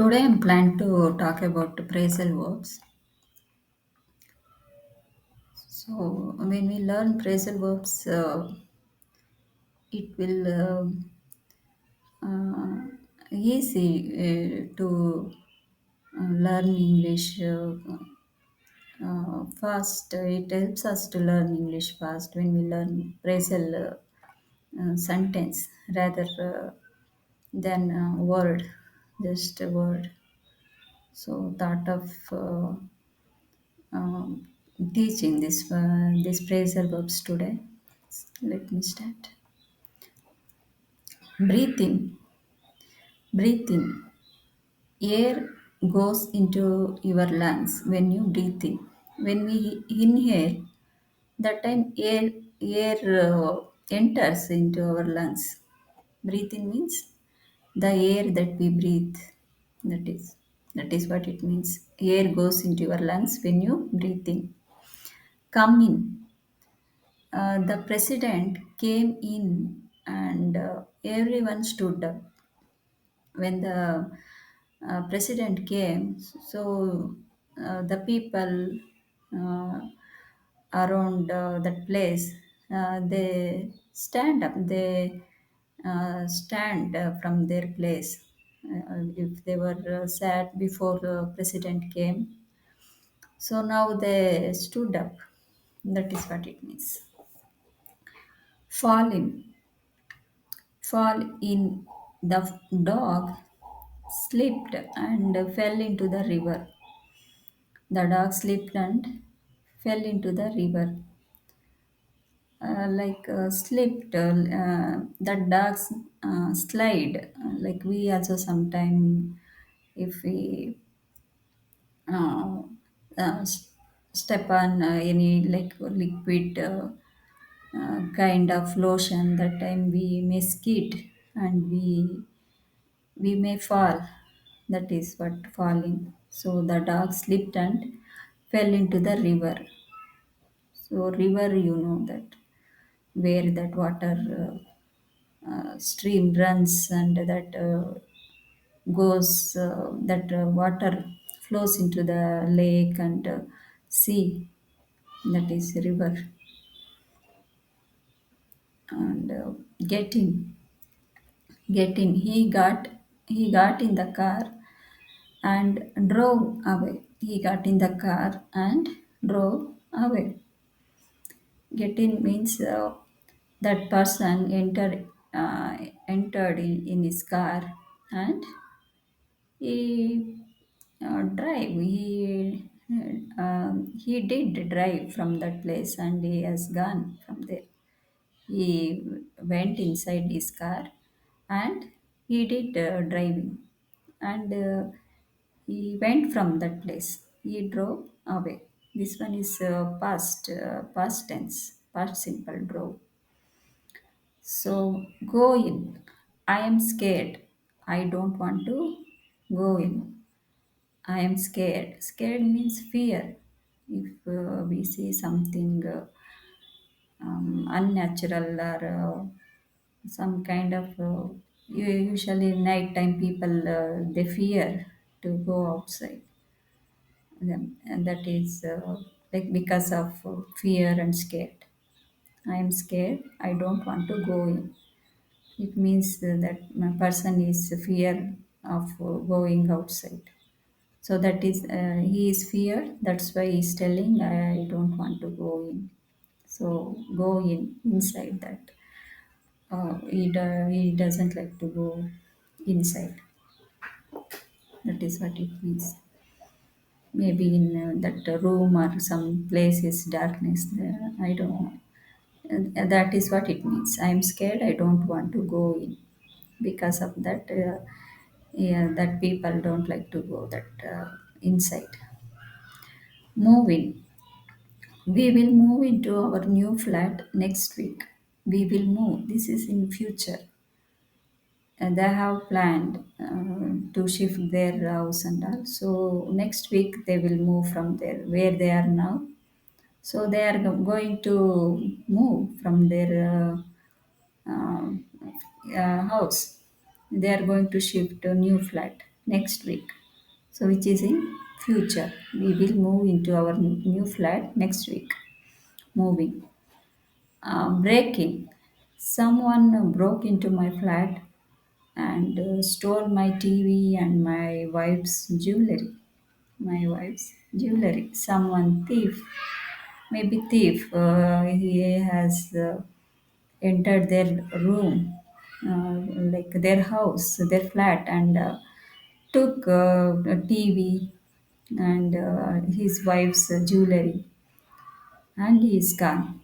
Today I'm planning to talk about phrasal verbs. So when we learn phrasal verbs, it will easy to learn English fast. It helps us to learn English fast when we learn phrasal sentence rather than word, just a word. So thought of um, teaching this phrasal verbs today. Let me start. Breathe in, breathe in. Air goes into your lungs when you breathe in. When we inhale, that time air enters into our lungs. Breathe in means the air that we breathe. That is that is what it means. Air goes into your lungs when you breathe in. Come in. The president came in and everyone stood up when the president came. So the people uh, around that place, they stand up, they stand from their place. If they were sad before the president came, so now they stood up. That is what it means. Fall in. Fall in. The dog slipped and fell into the river. The dog slipped and fell into the river. Slipped, the dogs slide. Like we also sometime, if we uh, step on any like liquid kind of lotion, that time we may skid and we may fall. That is what falling. So the dog slipped and fell into the river. So river, you know that where that water stream runs and that that water flows into the lake and sea. That is river. And get in. He got in the car and drove away. He got in the car and drove away. Get in means that person entered in his car and he drive. He did drive from that place and he has gone from there. He went inside his car and he did driving and he went from that place. He drove away. This one is past tense, past simple drove. So go in. I am scared. I don't want to go in. I am scared. Scared means fear. If we see something unnatural or some kind of usually nighttime people they fear to go outside. And that is like because of fear and scared. I am scared. I don't want to go in. It means that my person is fear of going outside. So that is he is fear. That's why he's telling I don't want to go in. So go in inside that. He doesn't like to go inside. That is what it means. Maybe in that room or some place is darkness. I don't know. And that is what it means. I'm scared. I don't want to go in. Because of that, yeah, that people don't like to go that inside. Move in. We will move into our new flat next week. We will move. This is in future. And they have planned to shift their house and all. So next week they will move from there where they are now. So they are going to move from their house. They are going to shift to a new flat next week. So which is in future. We will move into our new flat next week. Moving. Break in. Someone broke into my flat and stole my TV and my wife's jewelry. My wife's jewelry. Someone thief, maybe thief. He has entered their room, like their house, their flat, and took a TV and his wife's jewelry, and he is gone.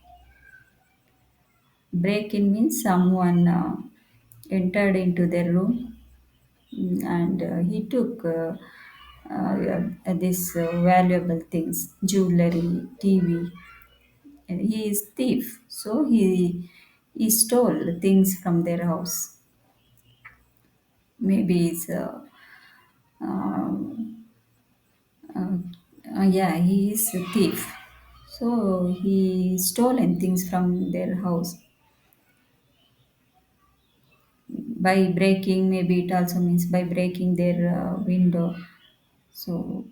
Break in means someone entered into their room, and he took these valuable things, jewelry, TV. And he is thief, so he stole things from their house. Maybe it's uh, yeah, he is a thief. So he stolen things from their house by breaking. Maybe it also means by breaking their window. So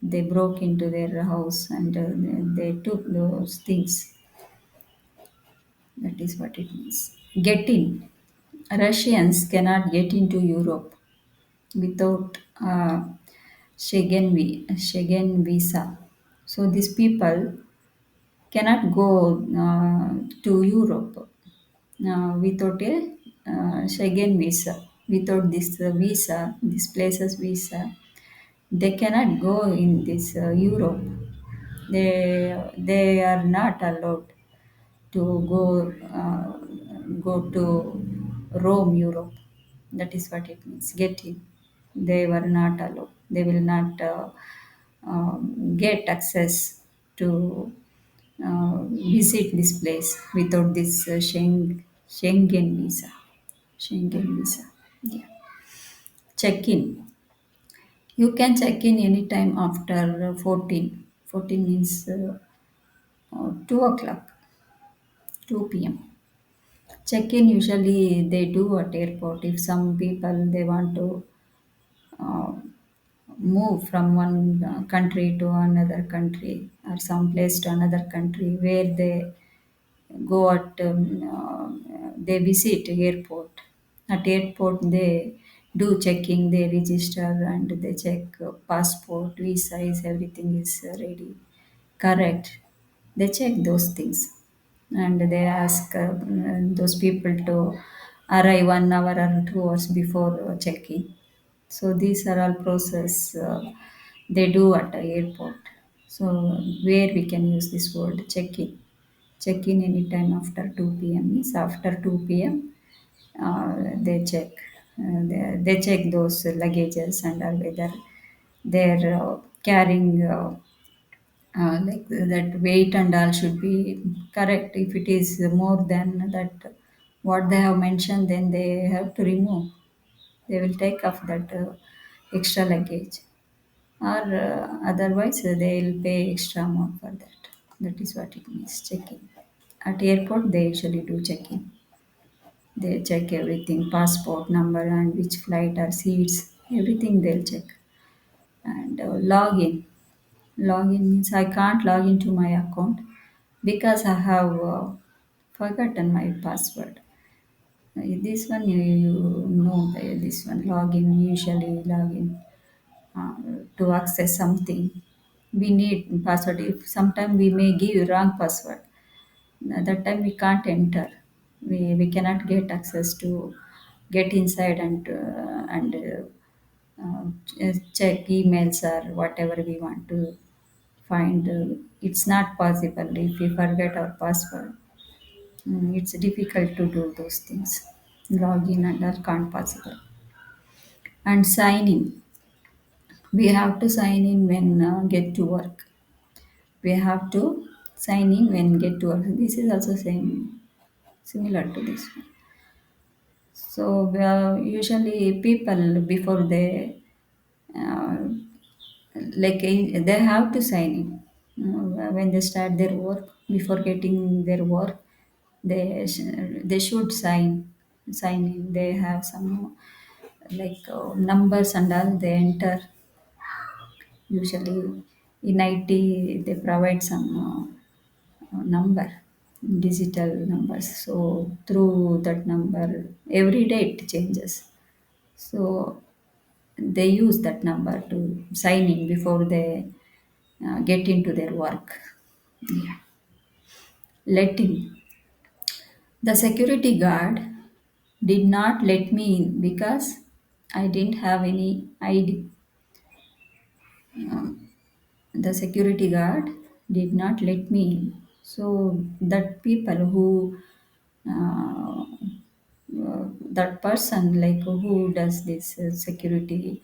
they broke into their house and they took those things. That is what it means. Get in. Russians cannot get into Europe without Schengen visa. So these people cannot go to Europe without a Schengen visa. Without this visa, this place's visa, they cannot go in this Europe. They are not allowed to go to Rome, Europe. That is what it means. Get in. They were not allowed. They will not get access to visit this place without this Schengen visa. Schengen visa. Yeah. Check in. You can check in anytime after 14. 14 means 2 o'clock, 2 p.m. Check in usually they do at airport. If some people they want to uh, move from one country to another country or some place to another country where they go at they visit airport. At airport they do checking, they register and they check passport, visa is everything is ready, correct. They check those things and they ask those people to arrive 1 hour or 2 hours before check-in. So these are all process they do at the airport. So where we can use this word check-in. Check-in anytime after 2 p.m. means after 2 p.m. They check. They check those luggages and whether they're carrying like that weight and all should be correct. If it is more than that, what they have mentioned, then they have to remove. They will take off that extra luggage, or otherwise they will pay extra amount for that. That is what it means checking. At airport, they usually do checking. They check everything, passport number and which flight or seats, everything they'll check. And login. Login means I can't log into my account because I have forgotten my password. This one you know this one login usually login to access something. We need password. If sometime we may give wrong password, at that time we can't enter. We cannot get access to get inside and check emails or whatever we want to find. It's not possible if we forget our password. It's difficult to do those things. Login and all can't possible. And sign in. We have to sign in when get to work. We have to sign in when get to work. This is also same similar to this one. So usually people before they uh, they have to sign in when they start their work. Before getting their work, they should sign in. They have some. like numbers and all they enter. Usually in IT they provide some number, digital numbers. So through that number, every day it changes. So they use that number to sign in before they get into their work. Yeah. Letting. The security guard did not let me in because I didn't have any ID. The security guard did not let me in. So that people who uh, that person like who does this security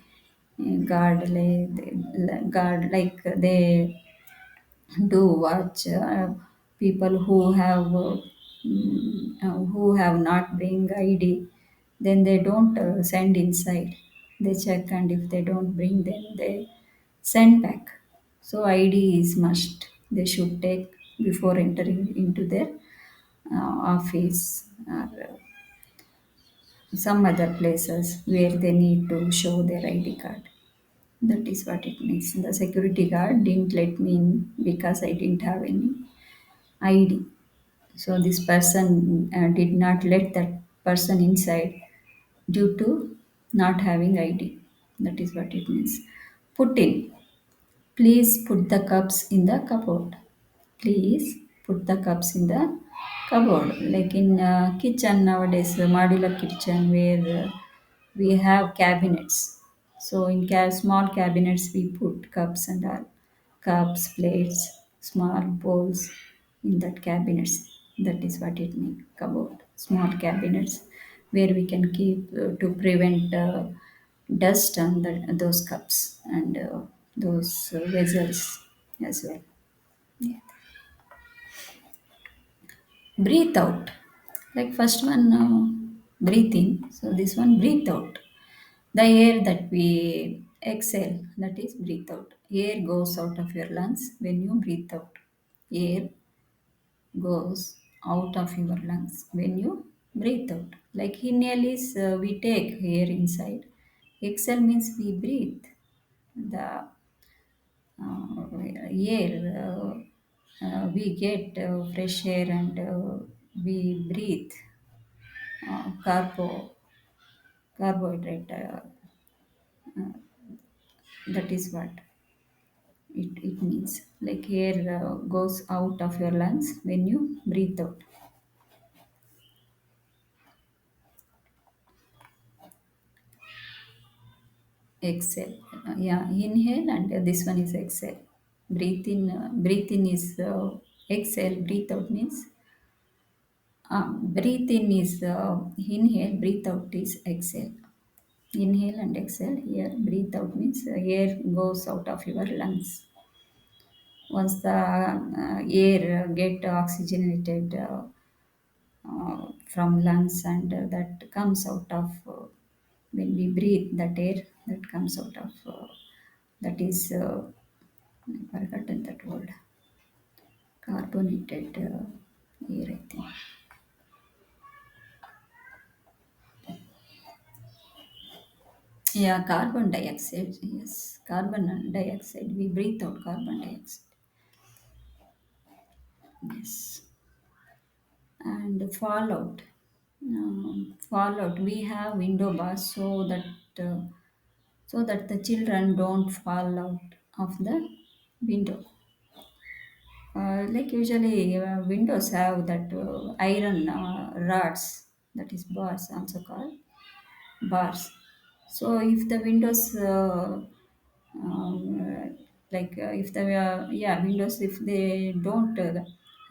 guard like they do watch people who have not bring ID, then they don't send inside. They check and if they don't bring, then they send back. So ID is must. They should take before entering into their office or some other places where they need to show their ID card. That is what it means. The security guard didn't let me in because I didn't have any ID. So this person did not let that person inside due to not having ID. That is what it means. Put in. Please put the cups in the cupboard. Please put the cups in the cupboard. Like in kitchen nowadays, modular kitchen where we have cabinets. So in small cabinets, we put cups and all, cups, plates, small bowls in that cabinets. That is what it means. Cupboard, small cabinets where we can keep to prevent dust on those cups and those vessels as well. Yeah. Breathe out. Like first one, breathe in. So this one, breathe out. The air that we exhale, that is breathe out. Air goes out of your lungs when you breathe out. Air goes out of your lungs when you breathe out. Like inhale is we take air inside. Exhale means we breathe the air. We get fresh air and we breathe carbohydrate. That is what it means. Like air goes out of your lungs when you breathe out. Exhale. Yeah, inhale and this one is exhale. Breathe in is exhale. Breathe out means breathe in is inhale. Breathe out is exhale. Inhale and exhale. Here, breathe out means air goes out of your lungs. Once the air get oxygenated from lungs and that comes out of when we breathe, that air that comes out of that is I forgotten that word, carbonated air, I think. Yeah, carbon dioxide. Yes, carbon dioxide. We breathe out carbon dioxide. Yes, and fallout. Fallout. We have window bars uh, so that the children don't fall out of the window. Like usually windows have that iron rods, that is bars also called bars. So if the windows like if the yeah windows if they don't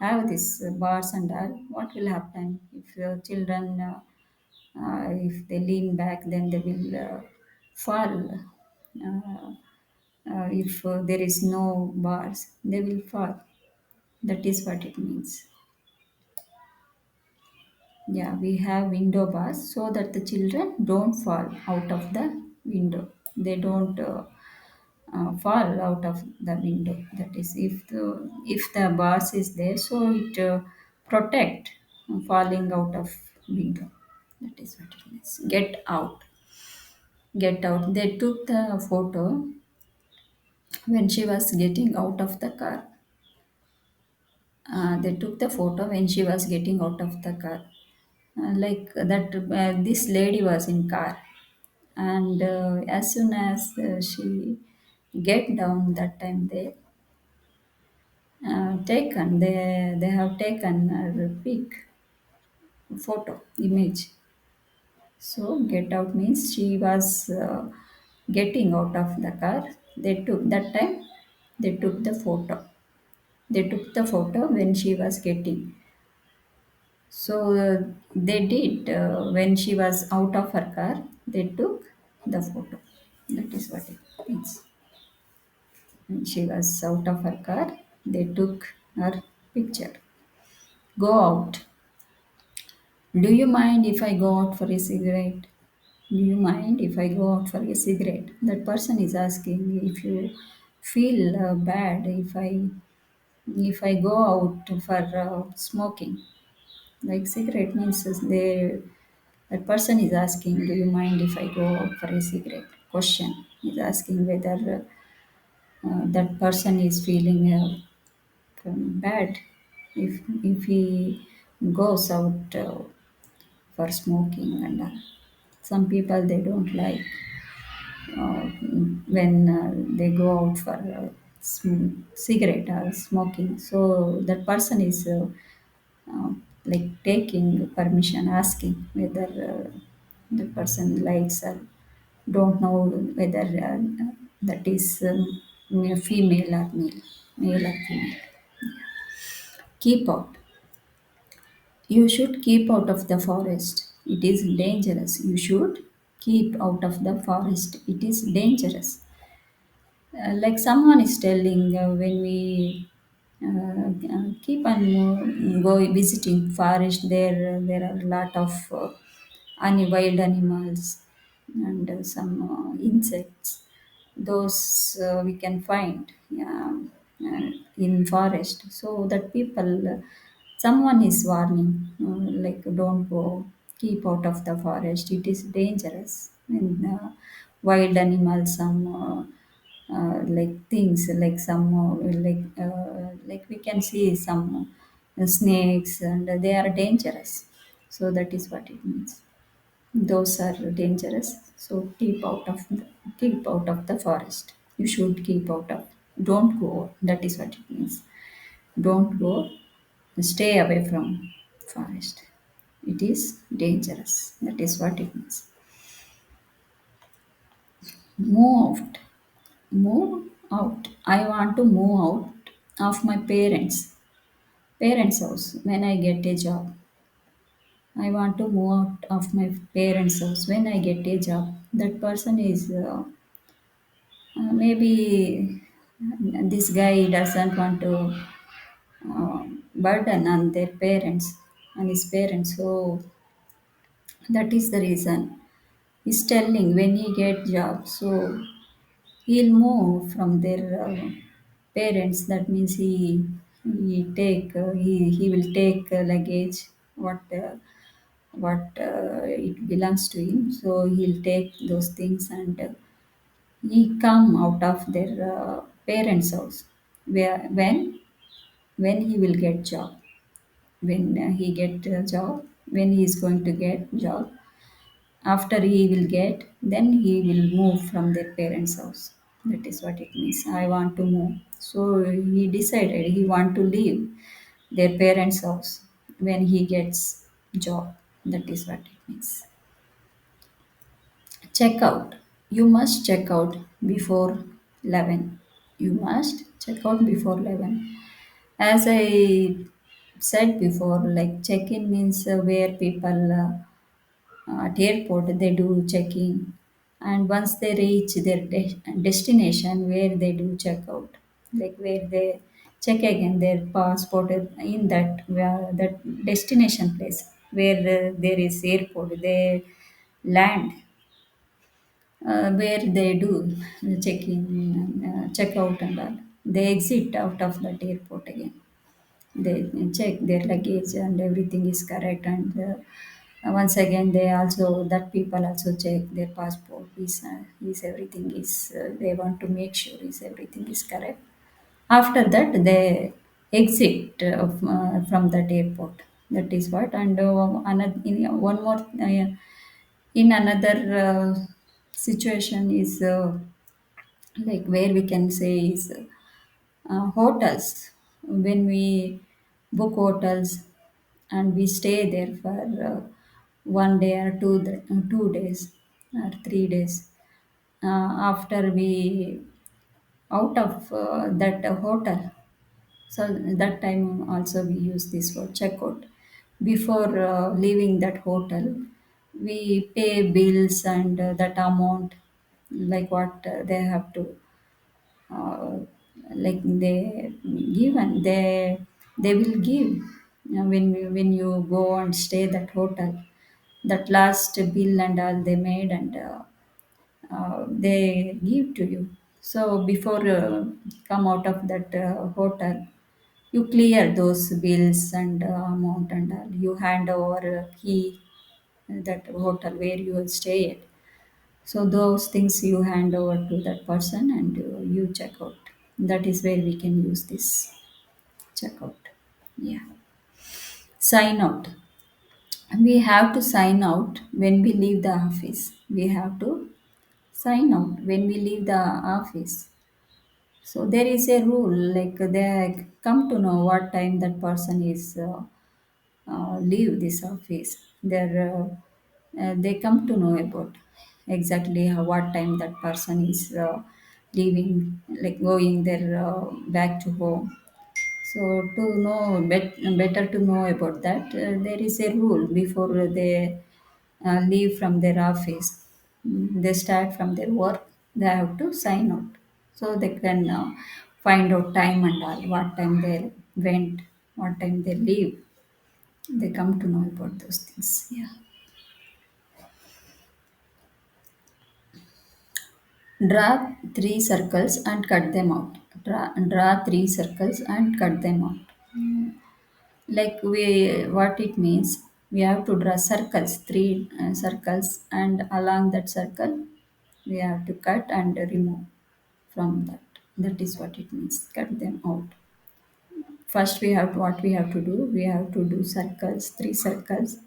have this bars and all, what will happen if children if they lean back, then they will fall. If there is no bars, they will fall. That is what it means. Yeah, we have window bars so that the children don't fall out of the window. They don't fall out of the window. That is, if the bars is there, so it protect falling out of window. That is what it means. Get out. get out. They took the photo when she was getting out of the car. They took the photo when she was getting out of the car. Like that, this lady was in car, and as soon as she get down, that time they have taken a pic photo image. So get out means she was getting out of the car. They took that time. They took the photo. They took the photo when she was getting. So they did when she was out of her car. They took the photo. That is what it means. When she was out of her car, they took her picture. Go out. Do you mind if I go out for a cigarette? Do you mind if I go out for a cigarette? That person is asking if you feel bad if I go out for smoking. Like cigarette means that person is asking, do you mind if I go out for a cigarette? Question is asking whether that person is feeling bad if he goes out for smoking and some people they don't like when they go out for cigarette or smoking. So that person is like taking permission, asking whether the person likes or don't know whether that is female or male or female. Keep out. You should keep out of the forest. It is dangerous. You should keep out of the forest. It is dangerous. Like someone is telling when we keep on go visiting forest, there are a lot of wild animals and some insects. Those we can find, yeah, in forest. So that people, someone is warning, like don't go, keep out of the forest. It is dangerous. And wild animals, some like things, like some like we can see some snakes, and they are dangerous. So that is what it means. Those are dangerous. So keep out of the forest. You should keep out of. Don't go. That is what it means. Don't go. Stay away from forest. It is dangerous. That is what it means. Move out. Move out. I want to move out of my parents' house when I get a job. I want to move out of my parents' house when I get a job. That person is maybe this guy doesn't want to burden on their parents, on his parents. So that is the reason. He's telling when he get job, so he'll move from their parents. That means he will take luggage what it belongs to him. So he'll take those things and he come out of their parents' house. Where when he will get job, when he get a job, when he is going to get job, after he will get, then he will move from their parents' house. That is what it means. I want to move. So he decided he want to leave their parents' house when he gets job. That is what it means. Check out. You must check out before 11. You must check out before 11. As I said before, like check-in means where people at airport they do check-in, and once they reach their destination, where they do check out, like where they check again their passport in that destination place where there is airport. They land where they do check in and check out and all. They exit out of that airport again. They check their luggage and everything is correct, and Once again, they also that people also check their passport, is everything is they want to make sure is everything is correct. After that, they exit from that airport. That is what. And another, in one more in another situation is like where we can say is hotels. When we book hotels and we stay there for 1 day or 2 days or 3 days, after we out of that hotel, so that time also we use this word checkout. Before leaving that hotel, we pay bills and that amount, like what they have to uh, like they give, and they will give. When you go and stay that hotel, that last bill and all they made, and they give to you. So before come out of that hotel, you clear those bills and amount and all. You hand over key that hotel where you will stay at. So those things you hand over to that person, and you check out. That is where we can use this checkout. Yeah. Sign out. We have to sign out when we leave the office. We have to sign out when we leave the office. So there is a rule, like they come to know what time that person is leave this office. They come to know about exactly what time that person is leaving, like going their back to home. So to know better to know about that, there is a rule before they leave from their office. They start from their work. They have to sign out, so they can find out time and all, what time they went, what time they leave. They come to know about those things. Yeah. Draw three circles and cut them out. Draw three circles and cut them out. Like what it means, we have to draw circles, three circles, and along that circle, we have to cut and remove from that. That is what it means. Cut them out. First, what we have to do. We have to do circles, three circles.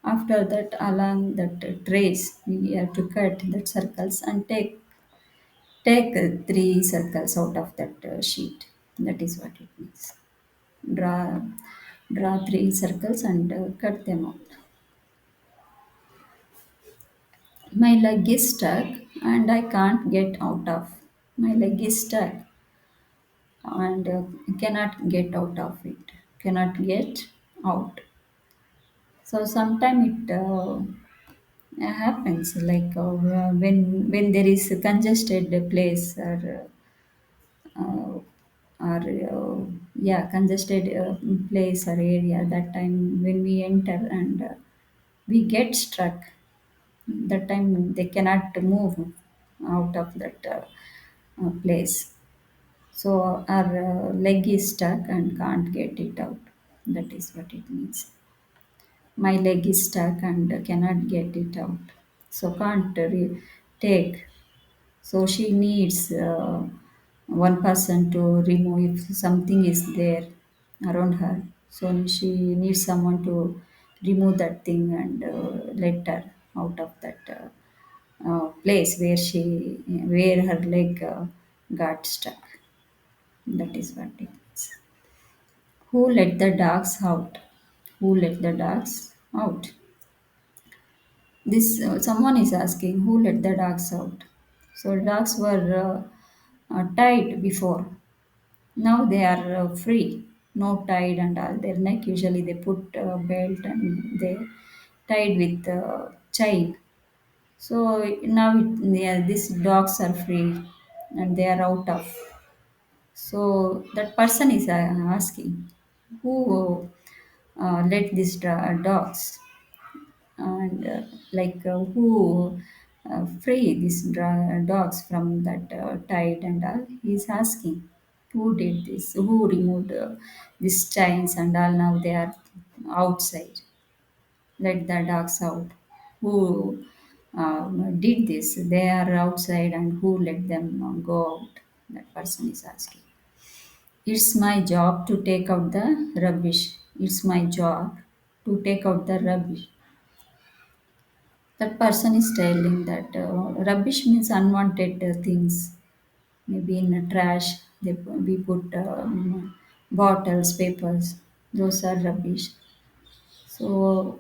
After that, along that trace, we have to cut that circles and take three circles out of that sheet. That is what it means. Draw, draw three circles and cut them out. My leg is stuck and I can't get out of. My leg is stuck and cannot get out of it. Cannot get out. So sometimes it happens like when there is a congested place, uh, or yeah, congested place or area, that time when we enter and we get struck, that time they cannot move out of that place. So our leg is stuck and can't get it out. That is what it means. My leg is stuck and cannot get it out. So can't take. So she needs one person to remove if something is there around her. So she needs someone to remove that thing and let her out of that place where her leg got stuck. That is what it is. Who let the dogs out? Who let the dogs out? This someone is asking who let the dogs out. So dogs were tied before. Now they are free, no tied and all. Their neck usually they put belt and they tied with chain. So now these dogs are free and they are out of. So that person is asking who let these dogs, and who free these dogs from that tide and all. He's asking who did this, who removed these chains and all. Now they are outside. let the dogs out. Who did this? They are outside, and who let them go out? That person is asking. It's my job to take out the rubbish. It's my job to take out the rubbish. That person is telling that rubbish means unwanted things. Maybe in a trash, we put bottles, papers. Those are rubbish. So,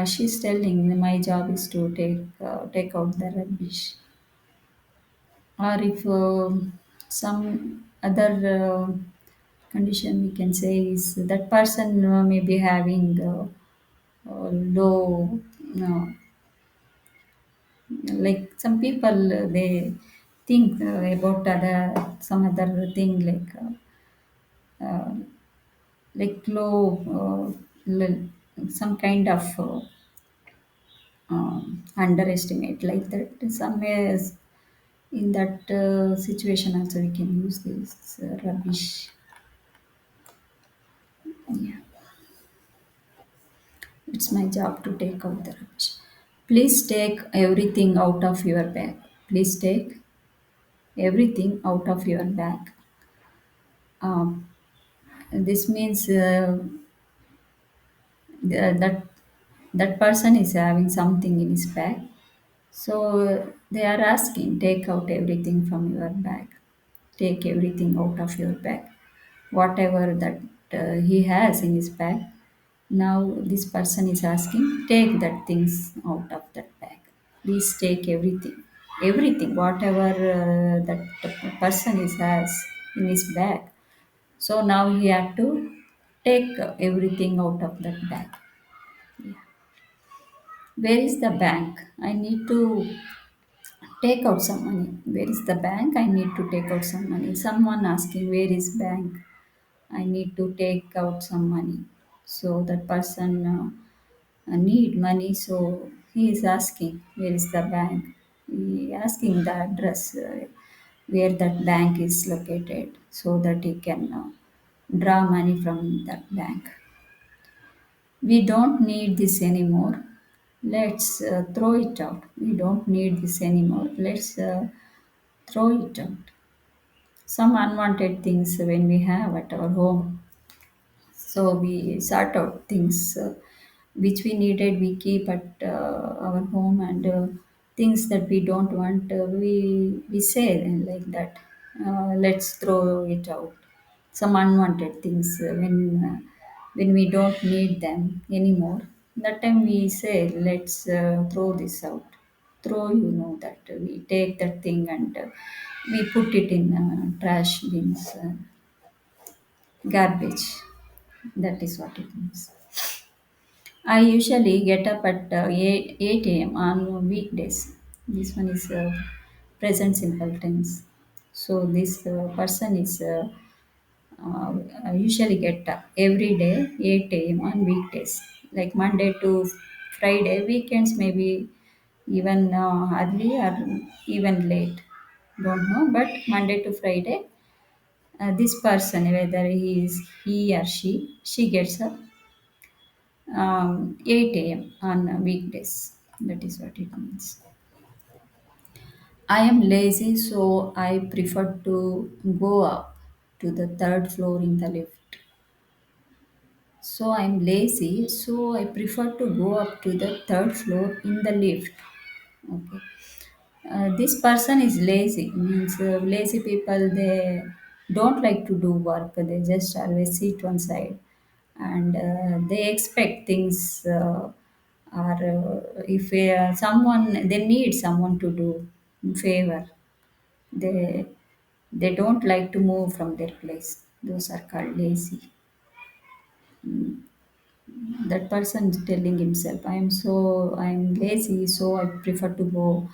she's telling, my job is to take out the rubbish. Or if some other condition we can say is that person may be having low, like some people they think about other some other thing like low some kind of underestimate like that somewhere in that situation also we can use this rubbish. Yeah, it's my job to take out the rubbish. Please take everything out of your bag. Please take everything out of your bag. um, this means that that person is having something in his bag, so they are asking, take out everything from your bag, take everything out of your bag, whatever that he has in his bag. Now this person is asking, take that things out of that bag. Please take everything, everything whatever that person is has in his bag. So now he had to take everything out of that bag. Where is the bank? I need to take out some money. Where is the bank? I need to take out some money. Someone asking, where is bank? I need to take out some money. So that person need money. So he is asking, where is the bank? He asking the address where that bank is located so that he can draw money from that bank. We don't need this anymore. Let's throw it out. We don't need this anymore. Let's throw it out. Some unwanted things when we have at our home. So we sort out things which we needed, we keep at our home, and things that we don't want, we say like that. Let's throw it out. Some unwanted things when we don't need them anymore. That time we say, let's throw this out. Throw, that we take that thing and we put it in trash bins, garbage. That is what it means. I usually get up at 8 a.m. on weekdays. This one is present simple tense. So this person is usually get up every day 8 a.m. on weekdays. Like Monday to Friday, weekends maybe even early or even late. Don't know, but Monday to Friday, this person, whether he or she gets up 8 a.m. on weekdays. That is what it means. I am lazy, so I prefer to go up to the third floor in the lift. So I'm lazy, so I prefer to go up to the third floor in the lift. Okay. This person is lazy. Means lazy people, they don't like to do work. They just always sit one side, and they expect things. Are if someone they need someone to do in favor, they they don't like to move from their place. Those are called lazy. That person is telling himself, I'm lazy, so I prefer to go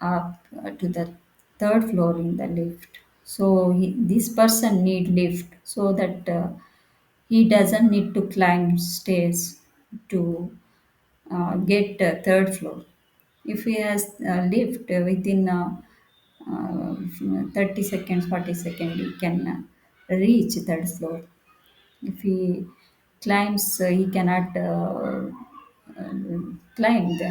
up to the third floor in the lift. So this person need lift so that he doesn't need to climb stairs to get third floor. If he has lift within 30 seconds, 40 seconds, he can reach third floor. If he climbs, he cannot climb. Then